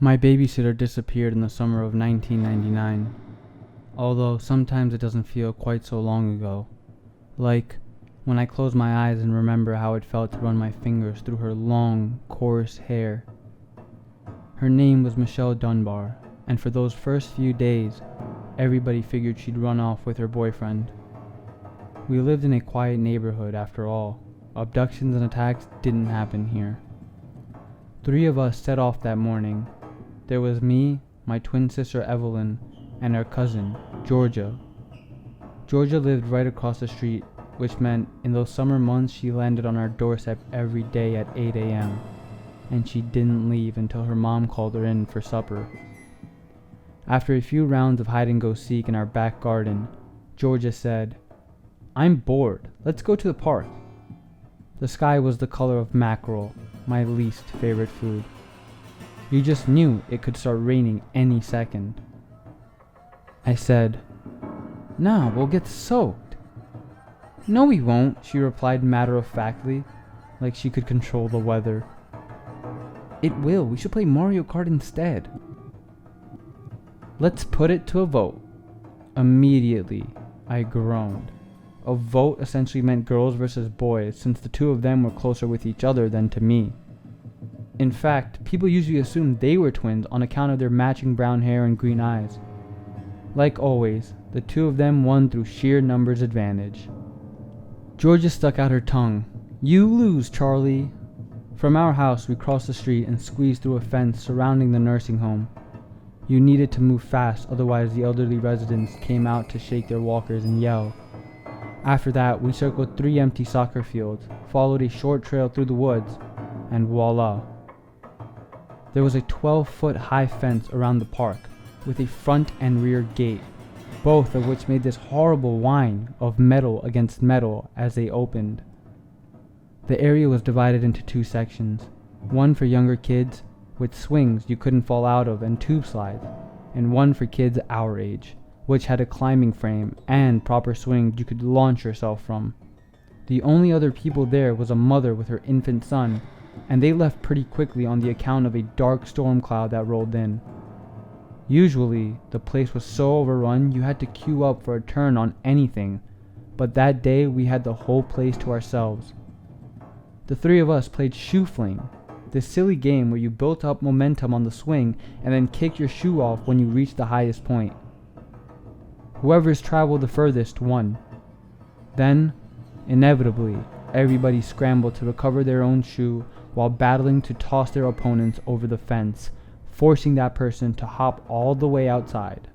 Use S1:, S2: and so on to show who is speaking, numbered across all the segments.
S1: My babysitter disappeared in the summer of 1999, although sometimes it doesn't feel quite so long ago. Like when I close my eyes and remember how it felt to run my fingers through her long, coarse hair. Her name was Michelle Dunbar, and for those first few days, everybody figured she'd run off with her boyfriend. We lived in a quiet neighborhood after all. Abductions and attacks didn't happen here. 3 of us set off that morning. There was me, my twin sister Evelyn, and our cousin, Georgia. Georgia lived right across the street, which meant in those summer months she landed on our doorstep every day at 8 a.m., and she didn't leave until her mom called her in for supper. After a few rounds of hide-and-go-seek in our back garden, Georgia said, "I'm bored. Let's go to the park." The sky was the color of mackerel, my least favorite food. You just knew it could start raining any second. I said, "Nah, we'll get soaked." "No, we won't," she replied matter-of-factly, like she could control the weather. "It will. We should play Mario Kart instead." "Let's put it to a vote." Immediately, I groaned. A vote essentially meant girls versus boys, since the 2 of them were closer with each other than to me. In fact, people usually assumed they were twins on account of their matching brown hair and green eyes. Like always, the 2 of them won through sheer numbers advantage. Georgia stuck out her tongue. "You lose, Charlie." From our house, we crossed the street and squeezed through a fence surrounding the nursing home. You needed to move fast, otherwise the elderly residents came out to shake their walkers and yell. After that, we circled 3 empty soccer fields, followed a short trail through the woods, and voila. There was a 12-foot high fence around the park, with a front and rear gate, both of which made this horrible whine of metal against metal as they opened. The area was divided into 2 sections, one for younger kids, with swings you couldn't fall out of and tube slides, and one for kids our age, which had a climbing frame and proper swings you could launch yourself from. The only other people there was a mother with her infant son, and they left pretty quickly on the account of a dark storm cloud that rolled in. Usually, the place was so overrun you had to queue up for a turn on anything, but that day we had the whole place to ourselves. The 3 of us played shoe fling, this silly game where you built up momentum on the swing and then kicked your shoe off when you reached the highest point. Whoever's traveled the furthest won. Then, inevitably, everybody scrambled to recover their own shoe while battling to toss their opponents over the fence, forcing that person to hop all the way outside.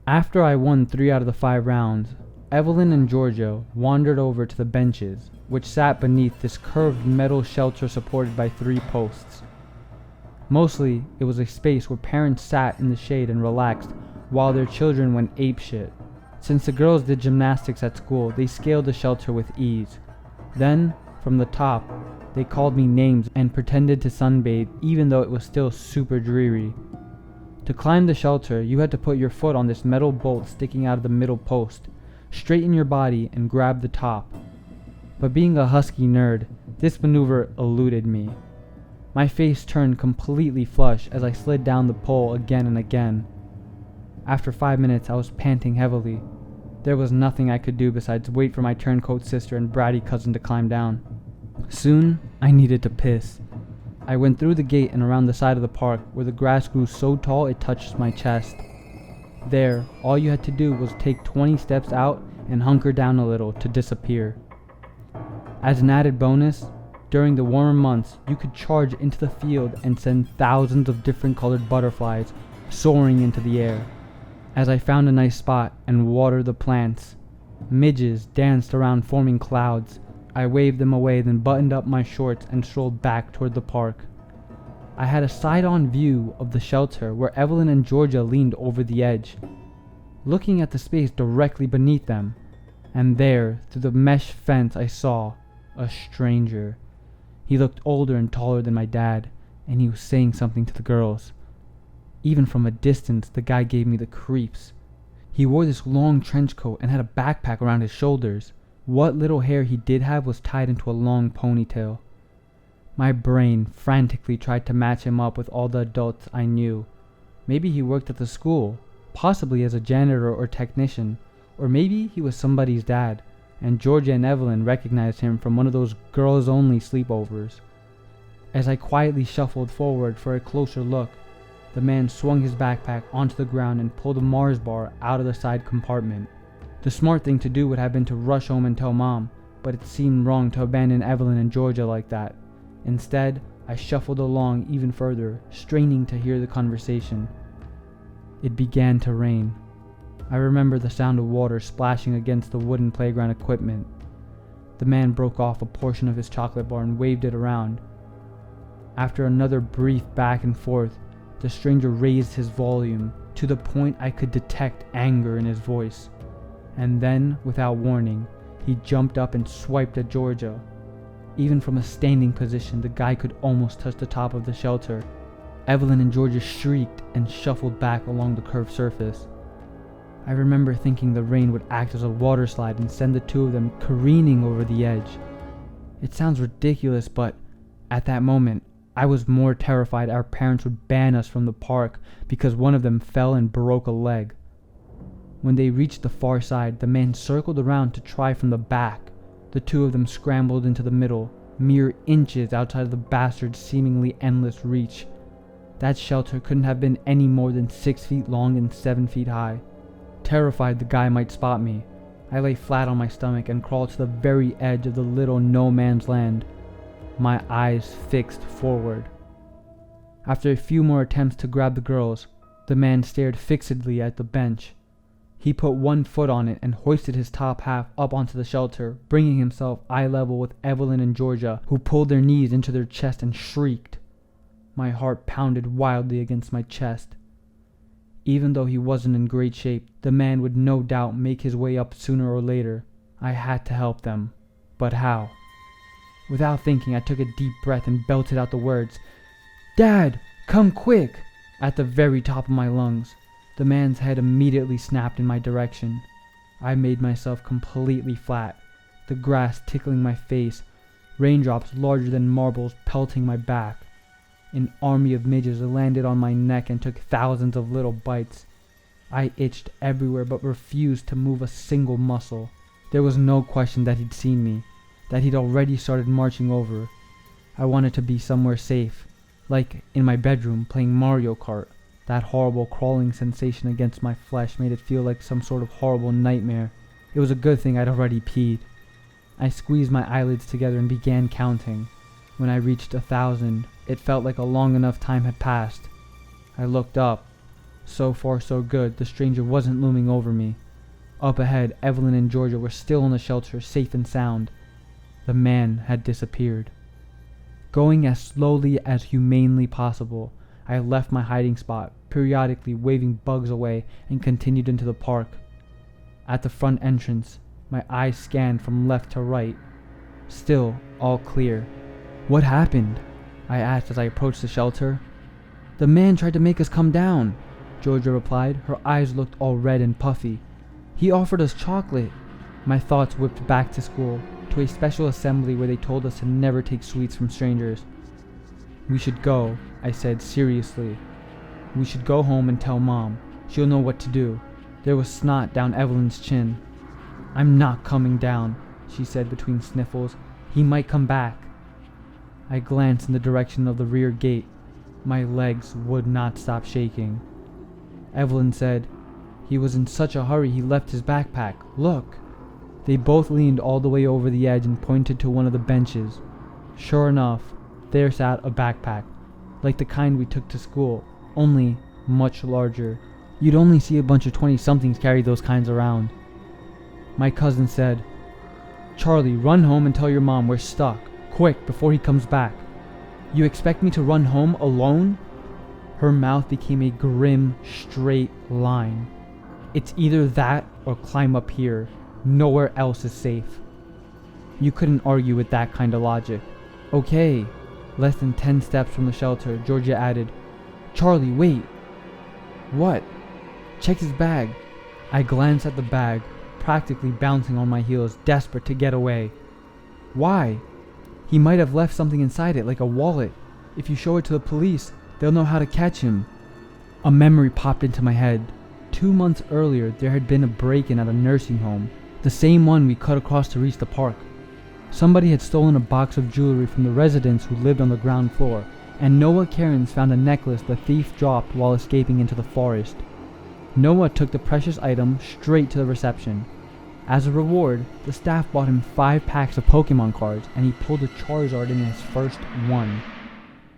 S1: After I won 3 out of the 5 rounds, Evelyn and Georgia wandered over to the benches, which sat beneath this curved metal shelter supported by 3 posts. Mostly, it was a space where parents sat in the shade and relaxed while their children went apeshit. Since the girls did gymnastics at school, they scaled the shelter with ease. Then, from the top, they called me names and pretended to sunbathe even though it was still super dreary. To climb the shelter, you had to put your foot on this metal bolt sticking out of the middle post, straighten your body, and grab the top. But being a husky nerd, this maneuver eluded me. My face turned completely flush as I slid down the pole again and again. After 5 minutes, I was panting heavily. There was nothing I could do besides wait for my turncoat sister and bratty cousin to climb down. Soon, I needed to piss. I went through the gate and around the side of the park, where the grass grew so tall it touched my chest. There, all you had to do was take 20 steps out and hunker down a little to disappear. As an added bonus, during the warmer months, you could charge into the field and send thousands of different colored butterflies soaring into the air. As I found a nice spot and watered the plants, midges danced around forming clouds. I waved them away, then buttoned up my shorts and strolled back toward the park. I had a side-on view of the shelter where Evelyn and Georgia leaned over the edge, looking at the space directly beneath them. And there, through the mesh fence, I saw a stranger. He looked older and taller than my dad, and he was saying something to the girls. Even from a distance, the guy gave me the creeps. He wore this long trench coat and had a backpack around his shoulders. What little hair he did have was tied into a long ponytail. My brain frantically tried to match him up with all the adults I knew. Maybe he worked at the school, possibly as a janitor or technician, or maybe he was somebody's dad, and Georgia and Evelyn recognized him from one of those girls-only sleepovers. As I quietly shuffled forward for a closer look, the man swung his backpack onto the ground and pulled a Mars bar out of the side compartment. The smart thing to do would have been to rush home and tell Mom, but it seemed wrong to abandon Evelyn and Georgia like that. Instead, I shuffled along even further, straining to hear the conversation. It began to rain. I remember the sound of water splashing against the wooden playground equipment. The man broke off a portion of his chocolate bar and waved it around. After another brief back and forth, the stranger raised his volume to the point I could detect anger in his voice. And then, without warning, he jumped up and swiped at Georgia. Even from a standing position, the guy could almost touch the top of the shelter. Evelyn and Georgia shrieked and shuffled back along the curved surface. I remember thinking the rain would act as a water slide and send the two of them careening over the edge. It sounds ridiculous, but at that moment, I was more terrified our parents would ban us from the park because one of them fell and broke a leg. When they reached the far side, the man circled around to try from the back. The two of them scrambled into the middle, mere inches outside of the bastard's seemingly endless reach. That shelter couldn't have been any more than 6 feet long and 7 feet high. Terrified the guy might spot me, I lay flat on my stomach and crawled to the very edge of the little no man's land, my eyes fixed forward. After a few more attempts to grab the girls, the man stared fixedly at the bench. He put one foot on it and hoisted his top half up onto the shelter, bringing himself eye level with Evelyn and Georgia, who pulled their knees into their chest and shrieked. My heart pounded wildly against my chest. Even though he wasn't in great shape, the man would no doubt make his way up sooner or later. I had to help them. But how? Without thinking, I took a deep breath and belted out the words, "Dad, come quick!" at the very top of my lungs. The man's head immediately snapped in my direction. I made myself completely flat, the grass tickling my face, raindrops larger than marbles pelting my back. An army of midges landed on my neck and took thousands of little bites. I itched everywhere but refused to move a single muscle. There was no question that he'd seen me, that he'd already started marching over. I wanted to be somewhere safe, like in my bedroom playing Mario Kart. That horrible crawling sensation against my flesh made it feel like some sort of horrible nightmare. It was a good thing I'd already peed. I squeezed my eyelids together and began counting. When I reached 1,000, it felt like a long enough time had passed. I looked up. So far so good, the stranger wasn't looming over me. Up ahead, Evelyn and Georgia were still in the shelter, safe and sound. The man had disappeared. Going as slowly as humanly possible, I left my hiding spot, periodically waving bugs away, and continued into the park. At the front entrance, my eyes scanned from left to right. Still all clear. "What happened?" I asked as I approached the shelter. "The man tried to make us come down," Georgia replied. Her eyes looked all red and puffy. "He offered us chocolate." My thoughts whipped back to school, to a special assembly where they told us to never take sweets from strangers. "We should go," I said seriously. "We should go home and tell Mom. She'll know what to do." There was snot down Evelyn's chin. "I'm not coming down," she said between sniffles. "He might come back." I glanced in the direction of the rear gate. My legs would not stop shaking. Evelyn said, "He was in such a hurry he left his backpack. Look." They both leaned all the way over the edge and pointed to one of the benches. Sure enough, there sat a backpack, like the kind we took to school, only much larger. You'd only see a bunch of 20-somethings carry those kinds around. My cousin said, "Charlie, run home and tell your mom we're stuck. Quick, before he comes back." "You expect me to run home alone?" Her mouth became a grim, straight line. "It's either that or climb up here. Nowhere else is safe." You couldn't argue with that kind of logic. "Okay." Less than 10 steps from the shelter, Georgia added, "Charlie, wait." "What?" "Check his bag." I glanced at the bag, practically bouncing on my heels, desperate to get away. "Why?" He might have left something inside it, like a wallet. If you show it to the police, they'll know how to catch him. A memory popped into my head. 2 months earlier, there had been a break-in at a nursing home, the same one we cut across to reach the park. Somebody had stolen a box of jewelry from the residents who lived on the ground floor, and Noah Cairns found a necklace the thief dropped while escaping into the forest. Noah took the precious item straight to the reception. As a reward, the staff bought him 5 packs of Pokemon cards, and he pulled a Charizard in his first one.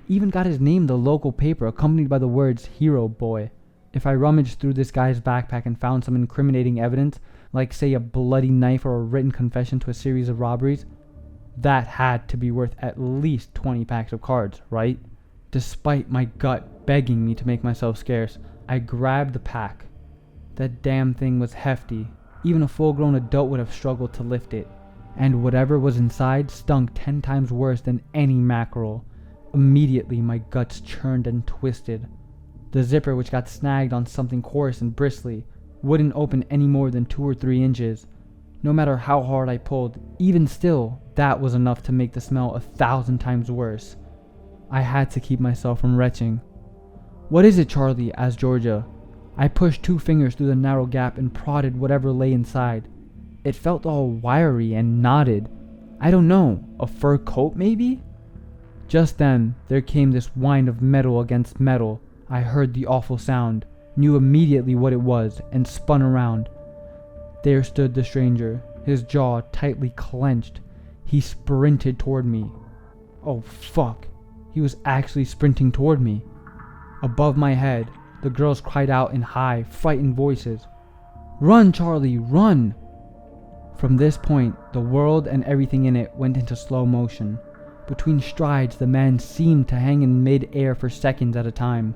S1: Even got his name in the local paper, accompanied by the words "Hero Boy." If I rummaged through this guy's backpack and found some incriminating evidence, like say a bloody knife or a written confession to a series of robberies, that had to be worth at least 20 packs of cards, right? Despite my gut begging me to make myself scarce, I grabbed the pack. That damn thing was hefty. Even a full-grown adult would have struggled to lift it. And whatever was inside stunk 10 times worse than any mackerel. Immediately, my guts churned and twisted. The zipper, which got snagged on something coarse and bristly, wouldn't open any more than 2 or 3 inches. No matter how hard I pulled, even still, that was enough to make the smell 1,000 times worse. I had to keep myself from retching. "What is it, Charlie?" asked Georgia. I pushed 2 fingers through the narrow gap and prodded whatever lay inside. It felt all wiry and knotted. I don't know, a fur coat maybe? Just then, there came this whine of metal against metal. I heard the awful sound, knew immediately what it was, and spun around. There stood the stranger, his jaw tightly clenched. He sprinted toward me. Oh fuck, he was actually sprinting toward me. Above my head, the girls cried out in high, frightened voices, "Run, Charlie, run!" From this point, the world and everything in it went into slow motion. Between strides, the man seemed to hang in mid-air for seconds at a time.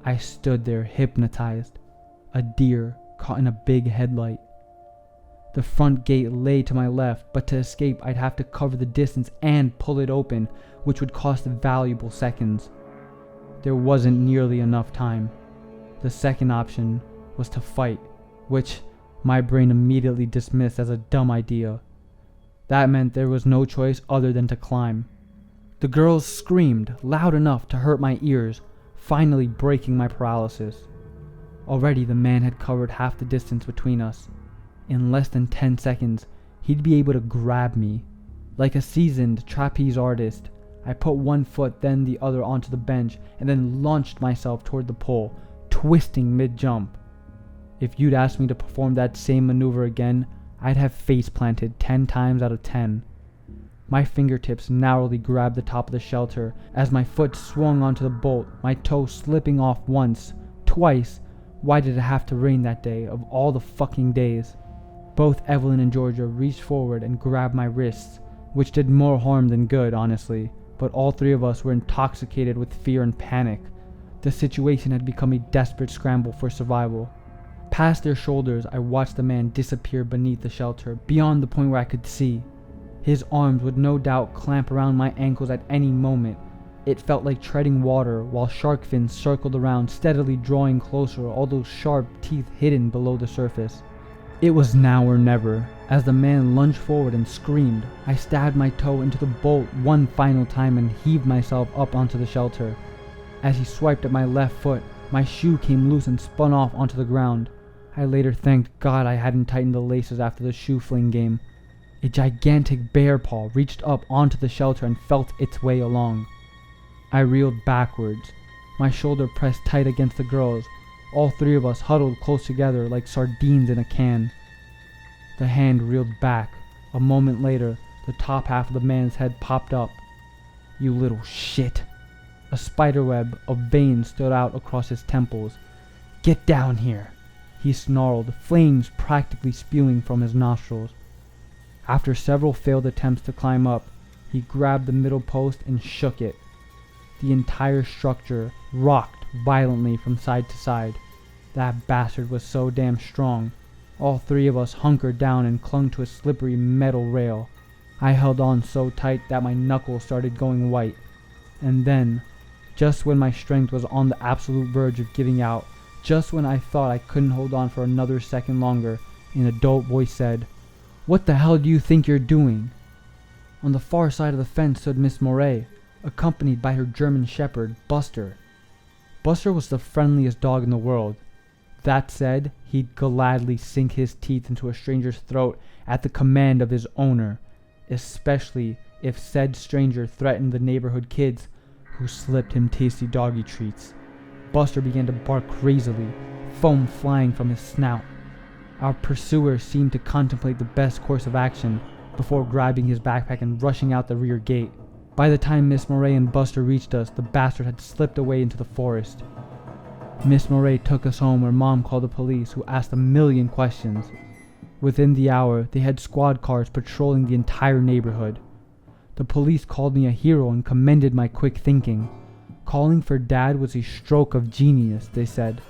S1: I stood there hypnotized, a deer caught in a big headlight. The front gate lay to my left, but to escape I'd have to cover the distance and pull it open, which would cost valuable seconds. There wasn't nearly enough time. The second option was to fight, which my brain immediately dismissed as a dumb idea. That meant there was no choice other than to climb. The girls screamed loud enough to hurt my ears, finally breaking my paralysis. Already the man had covered half the distance between us. In less than 10 seconds, he'd be able to grab me. Like a seasoned trapeze artist, I put one foot then the other onto the bench and then launched myself toward the pole, twisting mid-jump. If you'd asked me to perform that same maneuver again, I'd have face planted 10 times out of 10. My fingertips narrowly grabbed the top of the shelter as my foot swung onto the bolt, my toe slipping off once, twice. Why did it have to rain that day, of all the fucking days? Both Evelyn and Georgia reached forward and grabbed my wrists, which did more harm than good, honestly, but all 3 of us were intoxicated with fear and panic. The situation had become a desperate scramble for survival. Past their shoulders, I watched the man disappear beneath the shelter, beyond the point where I could see. His arms would no doubt clamp around my ankles at any moment. It felt like treading water, while shark fins circled around, steadily drawing closer, all those sharp teeth hidden below the surface. It was now or never. As the man lunged forward and screamed, I stabbed my toe into the bolt one final time and heaved myself up onto the shelter. As he swiped at my left foot, my shoe came loose and spun off onto the ground. I later thanked God I hadn't tightened the laces after the shoe fling game. A gigantic bear paw reached up onto the shelter and felt its way along. I reeled backwards, my shoulder pressed tight against the girl's, all 3 of us huddled close together like sardines in a can. The hand reeled back. A moment later, the top half of the man's head popped up. "You little shit." A spiderweb of veins stood out across his temples. "Get down here," he snarled, flames practically spewing from his nostrils. After several failed attempts to climb up, he grabbed the middle post and shook it. The entire structure rocked violently from side to side. That bastard was so damn strong. All 3 of us hunkered down and clung to a slippery metal rail. I held on so tight that my knuckles started going white. And then, just when my strength was on the absolute verge of giving out, just when I thought I couldn't hold on for another second longer, an adult voice said, "What the hell do you think you're doing?" On the far side of the fence stood Miss Moray, accompanied by her German shepherd, Buster. Buster was the friendliest dog in the world. That said, he'd gladly sink his teeth into a stranger's throat at the command of his owner, especially if said stranger threatened the neighborhood kids who slipped him tasty doggy treats. Buster began to bark crazily, foam flying from his snout. Our pursuer seemed to contemplate the best course of action before grabbing his backpack and rushing out the rear gate. By the time Miss Moray and Buster reached us, the bastard had slipped away into the forest. Miss Moray took us home where Mom called the police, who asked a million questions. Within the hour, they had squad cars patrolling the entire neighborhood. The police called me a hero and commended my quick thinking. Calling for Dad was a stroke of genius, they said.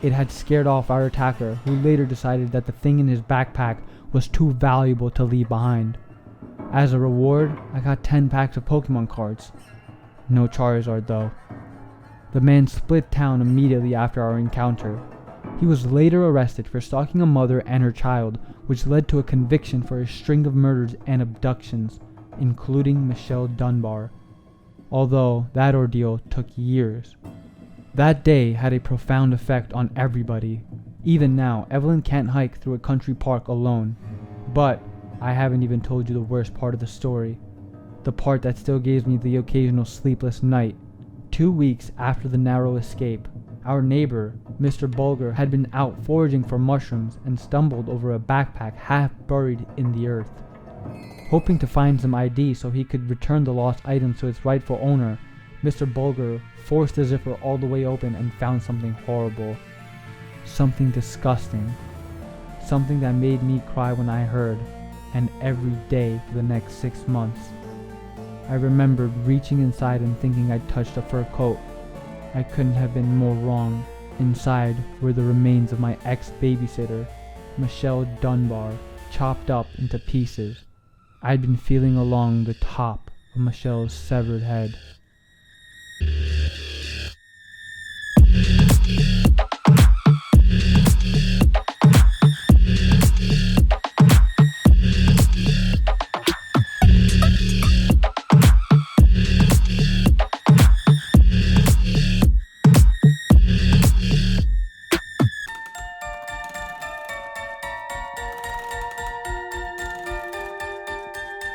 S1: It had scared off our attacker, who later decided that the thing in his backpack was too valuable to leave behind. As a reward, I got 10 packs of Pokemon cards. No Charizard though. The man split town immediately after our encounter. He was later arrested for stalking a mother and her child, which led to a conviction for a string of murders and abductions, including Michelle Dunbar. Although that ordeal took years. That day had a profound effect on everybody. Even now, Evelyn can't hike through a country park alone. But I haven't even told you the worst part of the story. The part that still gives me the occasional sleepless night. 2 weeks after the narrow escape, our neighbor, Mr. Bulger, had been out foraging for mushrooms and stumbled over a backpack half buried in the earth. Hoping to find some ID so he could return the lost items to its rightful owner, Mr. Bulger forced the zipper all the way open and found something horrible. Something disgusting. Something that made me cry when I heard, and every day for the next 6 months. I remembered reaching inside and thinking I'd touched a fur coat. I couldn't have been more wrong. Inside were the remains of my ex-babysitter, Michelle Dunbar, chopped up into pieces. I'd been feeling along the top of Michelle's severed head.